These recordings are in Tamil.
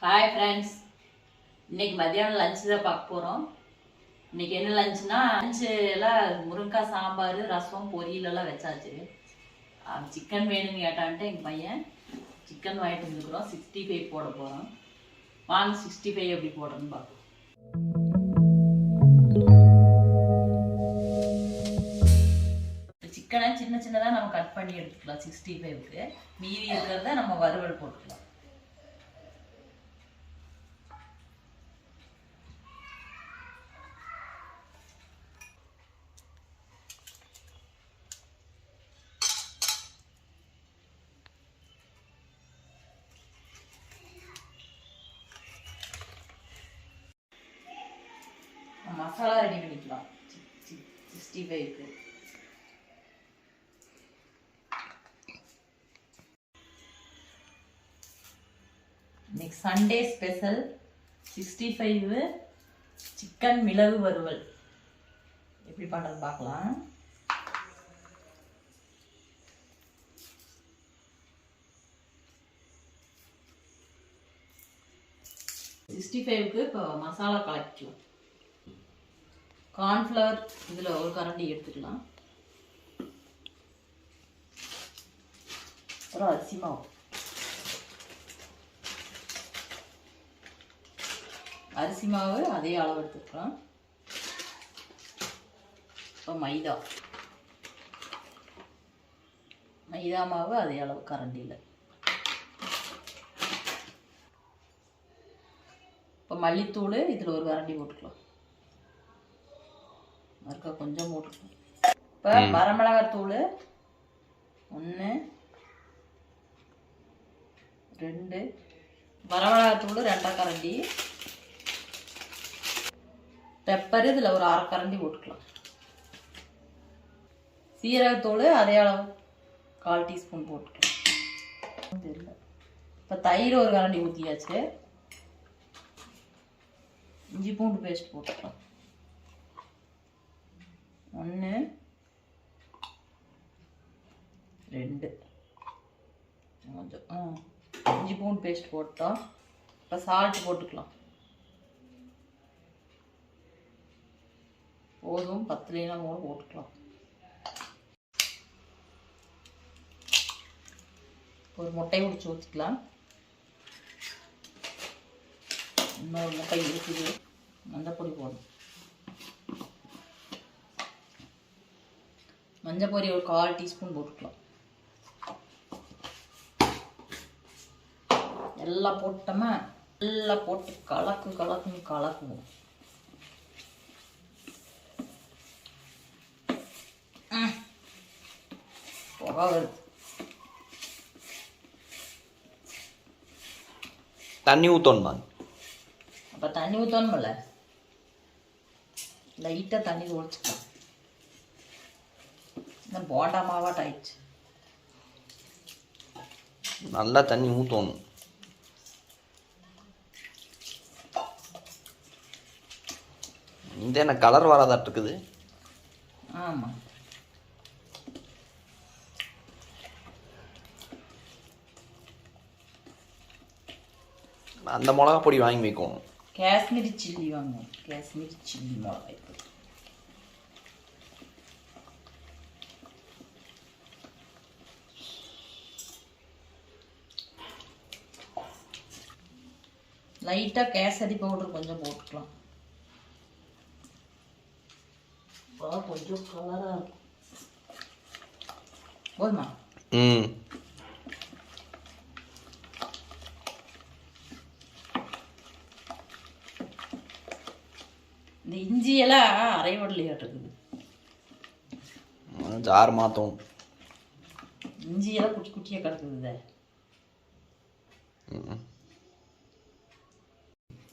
ஹாய் ஃப்ரெண்ட்ஸ், இன்னைக்கு மதியானம் லஞ்ச் தான் பார்க்க போகிறோம். இன்னைக்கு என்ன லஞ்சுனா, லஞ்சு எல்லாம் முருங்கைக்காய் சாம்பார், ரசம், பொரியல் எல்லாம் வச்சாச்சு. சிக்கன் வேணும்னு கேட்டான்ட்டு எங்கள் பையன் சிக்கன் வாங்கிட்டு வந்துருக்குறோம். 65 போட போகிறோம். வாங்க 65 எப்படி போடுறோன்னு பார்ப்போம். சிக்கனை சின்ன சின்னதாக நம்ம கட் பண்ணி எடுத்துக்கலாம். 65க்கு மீதி இருக்கிறத நம்ம வறுவல் போட்டுக்கலாம். மசாலா ரெடி பண்ணிக்கலாம் 65க்கு. இன்னைக்கு சண்டே ஸ்பெஷல் 65 சிக்கன் மிளகு வறுவல் எப்படி பண்ணுறது பார்க்கலாம். இப்போ மசாலா கலக்கிக்கலாம். கார்ன்ஃப்ளவர் இதில் ஒரு கரண்டி எடுத்துக்கலாம். அப்புறம் அரிசி மாவு, அதே அளவு எடுத்துக்கலாம். இப்போ மைதா மாவு அதே அளவு கரண்டியில். இப்போ மல்லித்தூள் இதில் ஒரு கரண்டி போட்டுக்கலாம். மறுக்க கொஞ்சம் போட்டுக்கலாம். இப்போ வரமிளகாத்தூள் 1 2, வரமிளகாத்தூள் 2 கரண்டி, பெப்பர் இதில் ஒரு 1/2 கரண்டி போட்டுக்கலாம். சீரகத்தூள் அதே அளவு 1/4 டீஸ்பூன் போட்டுக்கலாம். தெரியல. இப்போ தயிர் ஒரு கரண்டி ஊற்றியாச்சு. இஞ்சி பூண்டு பேஸ்ட் போட்டுக்கலாம். 1 2 கொஞ்சம் இஞ்சி பூண்டு பேஸ்ட் போட்டோம். இப்போ சால்ட் போட்டுக்கலாம். போதும், 10 கூட போட்டுக்கலாம். ஒரு முட்டையை உடிச்சு ஊற்றிக்கலாம். இன்னொரு முட்டை இருக்குது. மஞ்சப்பொடி போடணும். மஞ்சப்பொடி ஒரு 1/4 டீஸ்பூன் போட்டுக்கலாம். எல்லாம் போட்டோமா, எல்லாம் போட்டு கலக்குவோம். புகை வருது. தண்ணி ஊற்றணுமா? அப்போ தண்ணி ஊற்றணுமில்ல, லைட்டாக தண்ணி ஒழிச்சுக்கலாம். இந்த போண்டா மாவாட்ட ஆயிடுச்சு. நல்லா தண்ணி ஊற்றணும். இந்த என்ன கலர் வராதாட்டு இருக்குது? ஆமாம். அந்த மிளகா பொடி வாங்கி வைக்கணும். காஷ்மீரி சில்லி வாங்குவோம். காஷ்மீரி சில்லி மிளகாய் பொடி. லைட்டாக கேசரி பவுடர் கொஞ்சம் போட்டுக்கலாம். கொஞ்சம் கலராக இருக்கும். போதுமா? இந்த இஞ்சியெல்லாம் அரைவடலையாட்டுருக்குது. ஜார் மாற்றும். இஞ்சியெல்லாம் குட்டி குட்டியாக கிடக்குது.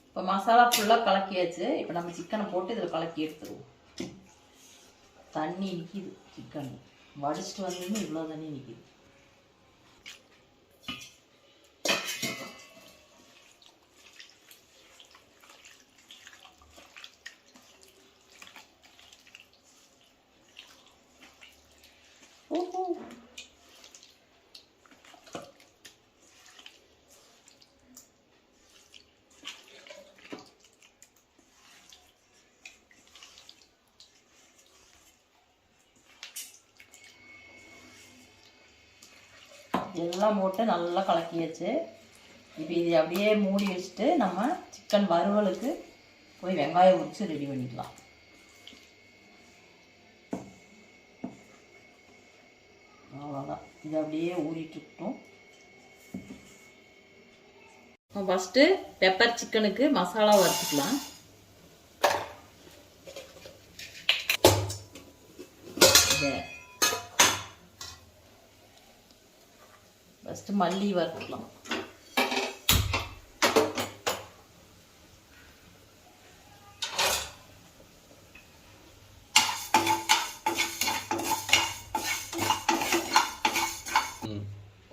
இப்போ மசாலா ஃபுல்லாக கலக்கியாச்சு. இப்போ நம்ம சிக்கனை போட்டு இதில் கலக்கி எடுத்துருவோம். தண்ணி நிற்கிது. சிக்கன் வடிச்சிட்டு வந்ததுன்னு இவ்வளோ தண்ணி நிற்கிது. எல்லாம் போட்டு நல்லா கலக்கியாச்சு. இப்போ இது அப்படியே மூடி வச்சுட்டு நம்ம சிக்கன் வறுவலுக்கு போய் வெங்காயம் உரிச்சு ரெடி பண்ணிக்கலாம். அவ்வளோதான். இது அப்படியே ஊறிட்டுருக்கட்டும். ஃபஸ்ட்டு பெப்பர் சிக்கனுக்கு மசாலா வறுத்துக்கலாம். ஃபஸ்ட்டு மல்லி வறுத்துக்கலாம்.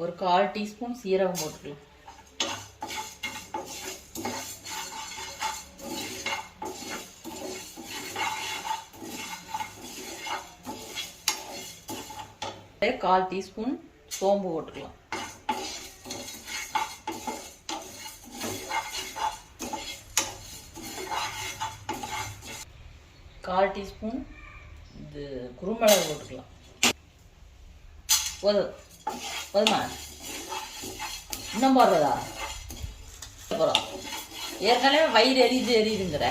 ஒரு 1/4 டீஸ்பூன் சீரகம் போட்டுக்கலாம். ஒரு 1/4 டீஸ்பூன் சோம்பு போட்டுக்கலாம். கால் டீஸ்பூன் இது குருமிளகு போட்டுக்கலாம். போதுமா? இன்னும் போடுறதா? போகிறோம். ஏற்கனவே வயிறு எரியுதுங்கிற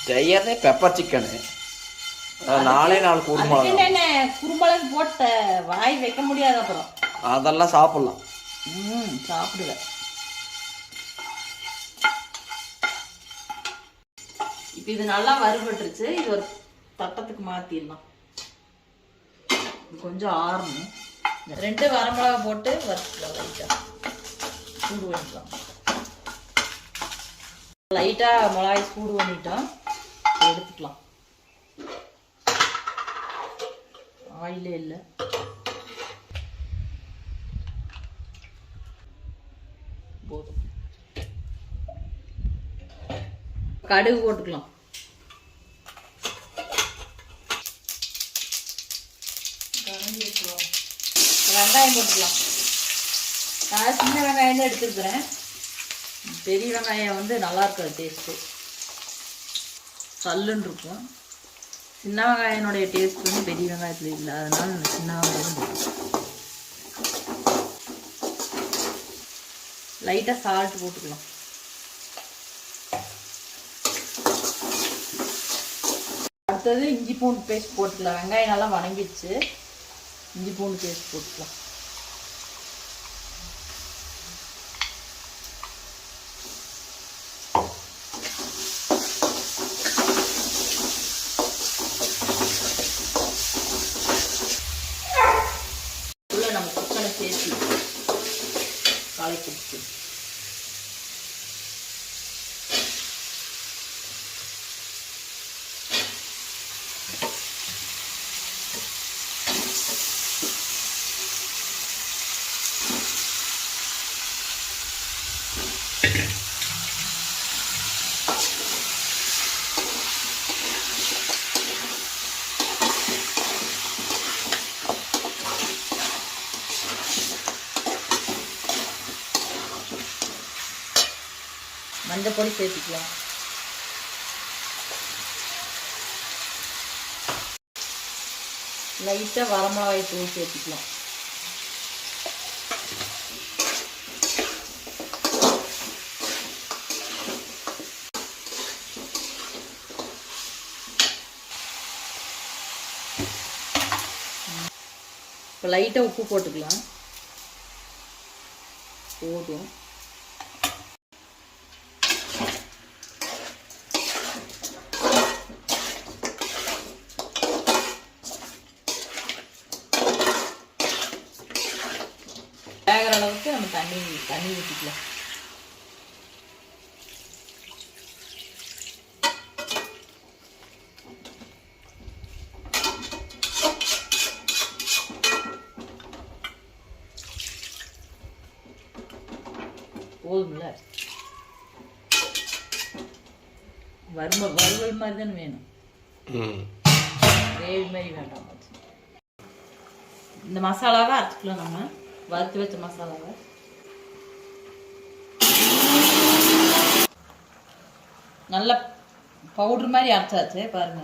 செய்யறதே பெப்பர் சிக்கனு. 4 குருமிளகு. என்ன குருமிளகு போட்ட வாய் வைக்க முடியாது. அப்புறம் அதெல்லாம் சாப்பிடலாம். சாப்பிடுவேன். இப்போ இது நல்லா வறுபட்டுருச்சு. இது ஒரு தட்டத்துக்கு மாற்றிடலாம். கொஞ்சம் ஆறணும். 2 வரமிளகா போட்டு வறுத்துக்கலாம். லைட்டாக சூடு பண்ணிக்கலாம். லைட்டாக மிளகாய் சூடு பண்ணிட்டோம். எடுத்துக்கலாம். ஆயிலே இல்லை. போதும். கடுகு போட்டுக்கலாம். வெங்காயம் போட்டுக்கலாம். நான் சின்ன வெங்காயம் தான் எடுத்துருக்குறேன். பெரிய வெங்காயம் வந்து நல்லா இருக்காது, டேஸ்ட்டு சல்லுன்னு இருக்கும். சின்ன வெங்காயனுடைய டேஸ்ட் வந்து பெரிய வெங்காயத்தில் இல்லை. அதனால நான் சின்ன வெங்காயம் போட்டுக்கலாம். லைட்டாக சால்ட் போட்டுக்கலாம். அடுத்தது இஞ்சி பூண்டு பேஸ்ட் போட்டுக்கலாம். வெங்காயம் நல்லா வணங்கிடுச்சு. இஞ்சி பூண்டு பேஸ்ட் போட்டுக்கலாம். உள்ள நம்ம சிக்கனை சேர்த்து கலக்கிடுச்சு. மஞ்சள் பொடி சேர்த்துக்கலாம். லைட்டாக வரமிளகாய் தூள் சேர்த்துக்கலாம். இப்போ லைட்டாக உப்பு போட்டுக்கலாம். போதும். வேகிற அளவுக்கு நம்ம தண்ணி ஊற்றிக்கலாம். போதும்ல. வறுவல் மாதிரி தானே வேணும், கிரேவி மாதிரி வேண்டாம். இந்த மசாலாவை அரைச்சிக்கலாம். நம்ம வறுத்து வச்ச மசாலாவை நல்லா பவுடர் மாதிரி அரைச்சாச்சு பாருங்க.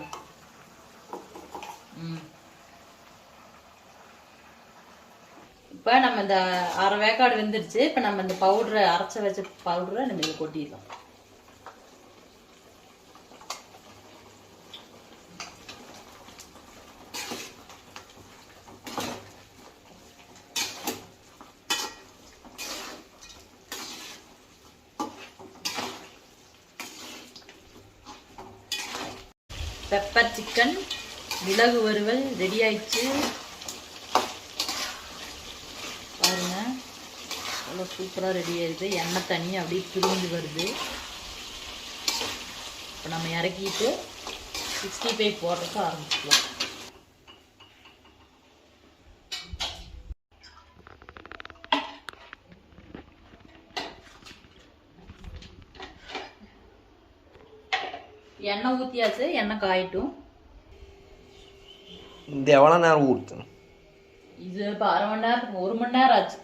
இப்போ நம்ம இந்த அரை வேக்காடு வெந்துருச்சு. இப்போ நம்ம இந்த பவுடரை அரைச்சி வச்ச பவுடரை நம்ம இதை கொட்டிடலாம். பெப்பர் சிக்கன் மிளகு வறுவல் ரெடி ஆயிடுச்சு பாருங்க. அவ்வளோ சூப்பராக ரெடி ஆயிடுது. எண்ணெய் தண்ணி அப்படியே பிரிஞ்சு வருது. இப்போ நம்ம இறக்கிட்டு 65 போடுறதுக்கு ஆரம்பிச்சுக்கலாம். எண்ணெய் ஊற்றியாச்சு. எண்ணெய் காயிட்டும். இந்த எவ்வளோ நேரம் ஊற்றணும்? இது இப்போ அரை மணி நேரத்துக்கு 1 மணி நேரம் ஆச்சு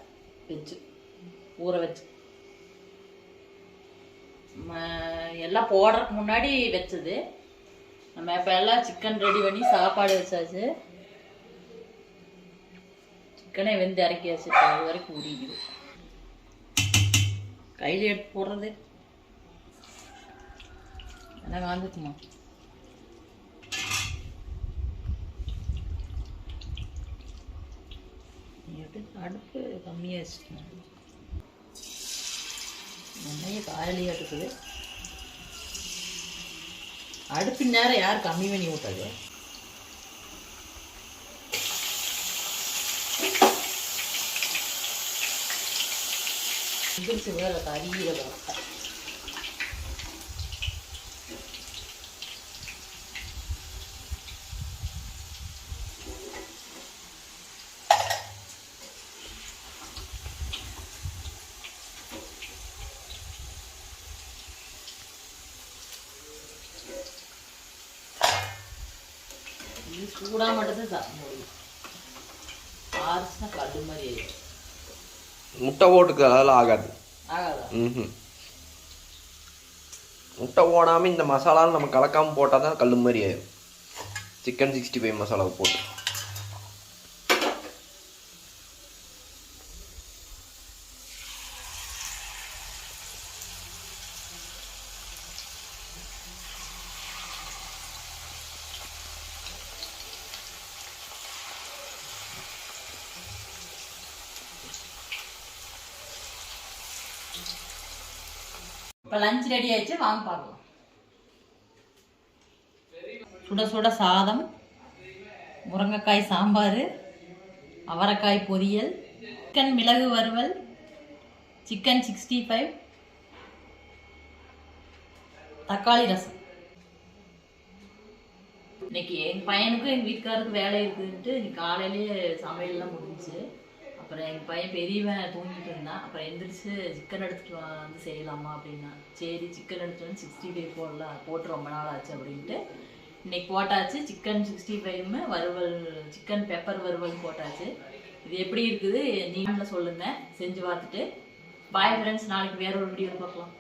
வச்சு ஊற வச்சு. எல்லாம் போடுறதுக்கு முன்னாடி வச்சது. நம்ம இப்போ எல்லாம் சிக்கன் ரெடி பண்ணி சாப்பாடு வச்சாச்சு. சிக்கனே வெந்து இறக்கியாச்சு. இப்போ அது வரைக்கும் ஊறிக்குது. கையில் எடுத்து போடுறது என்ன காந்துக்குமா? அடுப்பு கம்மியாக வச்சுக்கணும். எண்ணெயை காயிலையாக இருக்குது. அடுப்பு நேரம் யார் கம்மி பண்ணி விட்டது? எந்திரிச்சு வேற கறியில வர இது சூடா மட்டும் தான் முடியும். ஆறுச்சுன்னா கல்லு மாதிரி ஆயிடும். முட்டை போட்டுக்கு அதெல்லாம் ஆகாது. ஆகாதா? முட்டை போடாமல் இந்த மசாலாவில் நம்ம கலக்காமல் போட்டால் தான் கல் மாதிரி ஆயிடும். சிக்கன் 65 மசாலாவை போட்டு இப்போ லஞ்ச் ரெடி ஆயிடுச்சு. வாங்க பார்க்கலாம். சுட சுட சாதம், முருங்கைக்காய் சாம்பார், அவரைக்காய் பொரியல், சிக்கன் மிளகு வறுவல், சிக்கன் 65, தக்காளி ரசம். இன்னைக்கு எங்கள் பையனுக்கும் எங்கள் வீட்டுக்காருக்கு வேலை இருக்குதுன்ட்டு இன்னைக்கு காலையிலேயே சமையல்லாம் முடிஞ்சிச்சு. அப்புறம் எங்கள் பையன் பெரியவன் தூங்கிட்டு இருந்தான். அப்புறம் எந்திரிச்சு சிக்கன் எடுத்துகிட்டு வந்து செய்யலாமா அப்படின்னா, சரி சிக்கன் எடுத்துகிட்டு வந்து 65 போட்டு ரொம்ப நாள் ஆச்சு அப்படின்ட்டு இன்னைக்கு போட்டாச்சு. சிக்கன் 65 வறுவல், சிக்கன் பெப்பர் வறுவல் போட்டாச்சு. இது எப்படி இருக்குது நீங்களும் சொல்லுங்கள், செஞ்சு பார்த்துட்டு. பாய் ஃப்ரெண்ட்ஸ், நாளைக்கு வேற ஒரு வீடியோ பார்க்கலாம்.